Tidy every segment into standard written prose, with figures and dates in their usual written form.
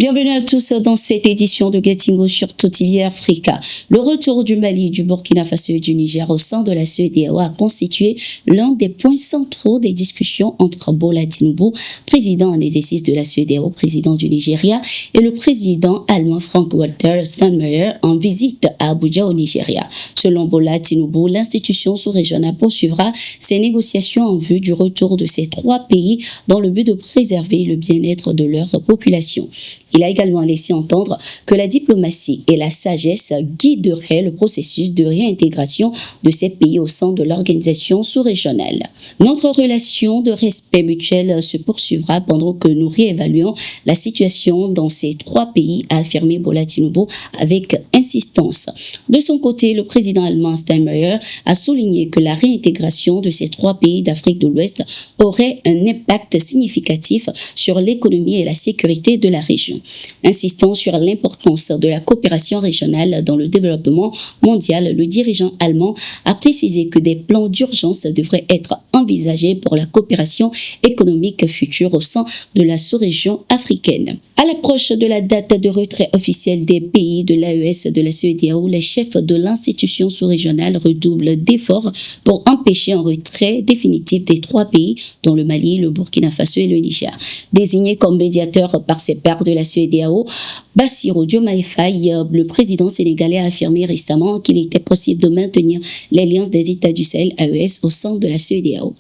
Bienvenue à tous dans cette édition de Getingo sur TOTV Africa. Le retour du Mali, du Burkina Faso et du Niger au sein de la CEDEAO a constitué l'un des points centraux des discussions entre Bola Tinubu, président en exercice de la CEDEAO, président du Nigeria, et le président allemand Frank-Walter Steinmeier en visite à Abuja au Nigeria. Selon Bola Tinubu, l'institution sous-régionale poursuivra ses négociations en vue du retour de ces trois pays dans le but de préserver le bien-être de leur population. Il a également laissé entendre que la diplomatie et la sagesse guideraient le processus de réintégration de ces pays au sein de l'organisation sous-régionale. Notre relation de respect mutuel se poursuivra pendant que nous réévaluons la situation dans ces trois pays, a affirmé Bola Tinubu avec insistance. De son côté, le président allemand Steinmeier a souligné que la réintégration de ces trois pays d'Afrique de l'Ouest aurait un impact significatif sur l'économie et la sécurité de la région. Insistant sur l'importance de la coopération régionale dans le développement mondial, le dirigeant allemand a précisé que des plans d'urgence devraient être envisagés pour la coopération économique future au sein de la sous-région africaine. À l'approche de la date de retrait officielle des pays de l'AES de la CEDEAO, les chefs de l'institution sous-régionale redoublent d'efforts pour empêcher un retrait définitif des trois pays, dont le Mali, le Burkina Faso et le Niger. Désigné comme médiateur par ses pairs de la CEDEAO, Bassirou Diomaye Faye, le président sénégalais, a affirmé récemment qu'il était possible de maintenir l'alliance des États du Sahel AES au sein de la CEDEAO.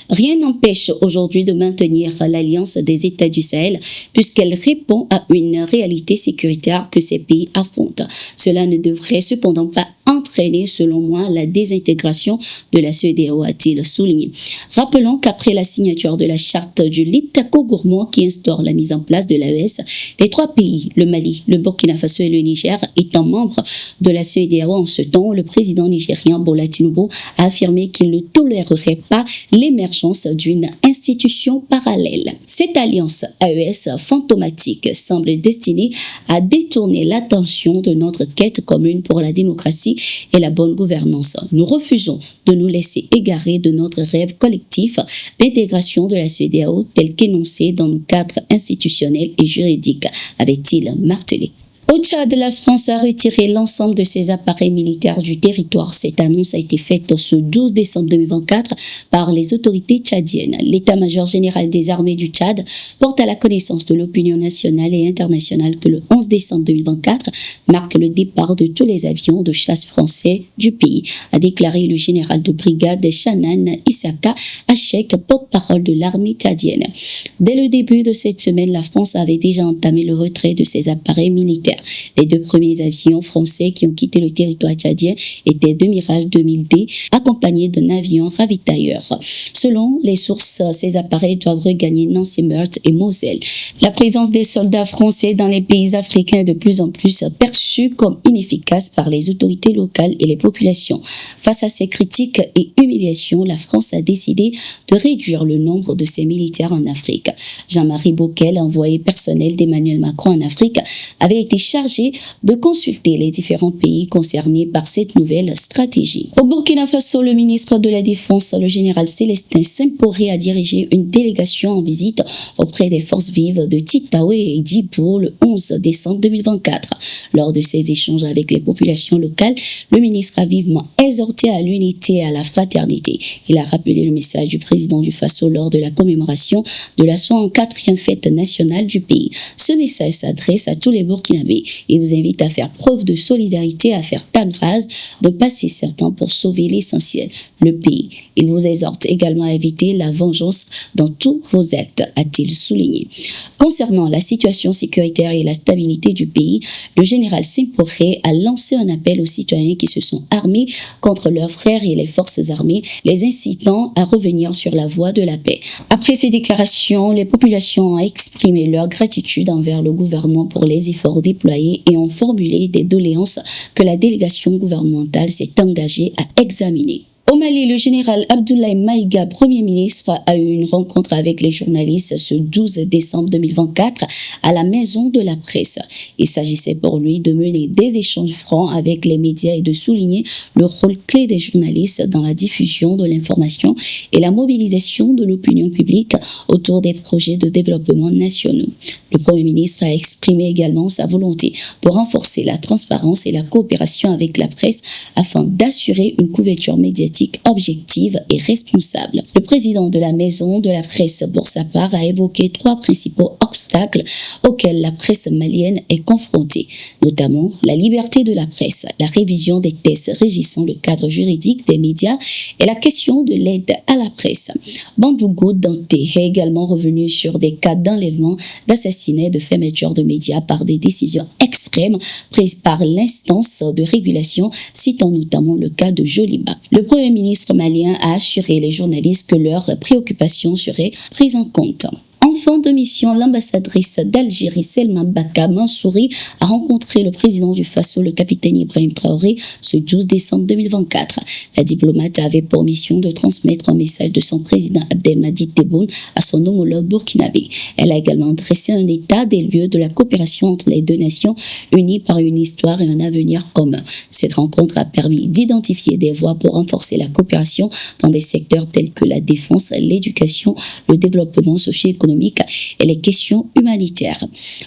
Rien n'empêche aujourd'hui de maintenir l'alliance des États du Sahel puisqu'elle répond à une réalité sécuritaire que ces pays affrontent. Cela ne devrait cependant pas entraîner, selon moi, la désintégration de la CEDEAO, a-t-il souligné. Rappelons qu'après la signature de la charte du Liptako-Gourmand qui instaure la mise en place de l'AES, les trois pays, le Mali, le Burkina Faso et le Niger, étant membres de la CEDEAO en ce temps, le président nigérien Bola Tinubu a affirmé qu'il ne tolérerait pas l'émergence d'une institution parallèle. Cette alliance AES fantomatique semble destinée à détourner l'attention de notre quête commune pour la démocratie et la bonne gouvernance. Nous refusons de nous laisser égarer de notre rêve collectif d'intégration de la CEDEAO tel qu'énoncé dans nos cadres institutionnels et juridiques, avait-il martelé. Au Tchad, la France a retiré l'ensemble de ses appareils militaires du territoire. Cette annonce a été faite ce 12 décembre 2024 par les autorités tchadiennes. L'état-major général des armées du Tchad porte à la connaissance de l'opinion nationale et internationale que le 11 décembre 2024 marque le départ de tous les avions de chasse français du pays, a déclaré le général de brigade Chanan Issaka Achek, porte-parole de l'armée tchadienne. Dès le début de cette semaine, la France avait déjà entamé le retrait de ses appareils militaires. Les deux premiers avions français qui ont quitté le territoire tchadien étaient deux Mirage 2000D accompagnés d'un avion ravitailleur. Selon les sources, ces appareils doivent regagner Nancy, Meurthe et Moselle. La présence des soldats français dans les pays africains est de plus en plus perçue comme inefficace par les autorités locales et les populations. Face à ces critiques et humiliations, la France a décidé de réduire le nombre de ses militaires en Afrique. Jean-Marie Bockel, envoyé personnel d'Emmanuel Macron en Afrique, avait été chargé de consulter les différents pays concernés par cette nouvelle stratégie. Au Burkina Faso, le ministre de la Défense, le général Célestin Sempore, a dirigé une délégation en visite auprès des forces vives de Titaoué et Djibo le 11 décembre 2024. Lors de ces échanges avec les populations locales, le ministre a vivement exhorté à l'unité et à la fraternité. Il a rappelé le message du président du Faso lors de la commémoration de la 104e fête nationale du pays. Ce message s'adresse à tous les Burkinabés et vous invite à faire preuve de solidarité, à faire table rase, de passer certains pour sauver l'essentiel, le pays. Il vous exhorte également à éviter la vengeance dans tous vos actes, a-t-il souligné. Concernant la situation sécuritaire et la stabilité du pays, le général Sempore a lancé un appel aux citoyens qui se sont armés contre leurs frères et les forces armées, les incitant à revenir sur la voie de la paix. Après ces déclarations, les populations ont exprimé leur gratitude envers le gouvernement pour les efforts déployés et ont formulé des doléances que la délégation gouvernementale s'est engagée à examiner. Au Mali, le général Abdoulaye Maïga, Premier ministre, a eu une rencontre avec les journalistes ce 12 décembre 2024 à la Maison de la Presse. Il s'agissait pour lui de mener des échanges francs avec les médias et de souligner le rôle clé des journalistes dans la diffusion de l'information et la mobilisation de l'opinion publique autour des projets de développement nationaux. Le Premier ministre a exprimé également sa volonté de renforcer la transparence et la coopération avec la presse afin d'assurer une couverture médiatique objective et responsable. Le président de la Maison de la Presse, pour sa part, a évoqué 3 principaux obstacles auxquels la presse malienne est confrontée, notamment la liberté de la presse, la révision des textes régissant le cadre juridique des médias et la question de l'aide à la presse. Bandougo Dante est également revenu sur des cas d'enlèvement, d'assassinat et de fermeture de médias par des décisions extrêmes prises par l'instance de régulation, citant notamment le cas de Joliba. Le Premier ministre malien a assuré les journalistes que leurs préoccupations seraient prises en compte. En fin de mission, l'ambassadrice d'Algérie, Selma Baka Mansouri, a rencontré le président du Faso, le capitaine Ibrahim Traoré, ce 12 décembre 2024. La diplomate avait pour mission de transmettre un message de son président Abdelmadjid Tebboune à son homologue burkinabé. Elle a également dressé un état des lieux de la coopération entre les deux nations, unies par une histoire et un avenir commun. Cette rencontre a permis d'identifier des voies pour renforcer la coopération dans des secteurs tels que la défense, l'éducation, le développement socio-économique et les questions humanitaires.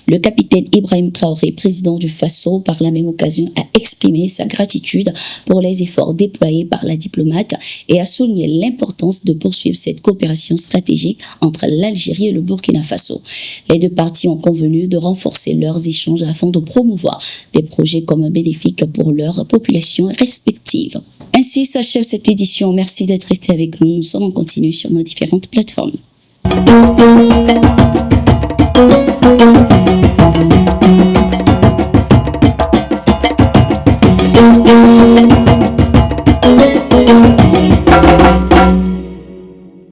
Le capitaine Ibrahim Traoré, président du Faso, par la même occasion, a exprimé sa gratitude pour les efforts déployés par la diplomate et a souligné l'importance de poursuivre cette coopération stratégique entre l'Algérie et le Burkina Faso. Les deux parties ont convenu de renforcer leurs échanges afin de promouvoir des projets communs bénéfiques pour leurs populations respectives. Ainsi s'achève cette édition. Merci d'être resté avec nous. Nous sommes en continu sur nos différentes plateformes. Thank you.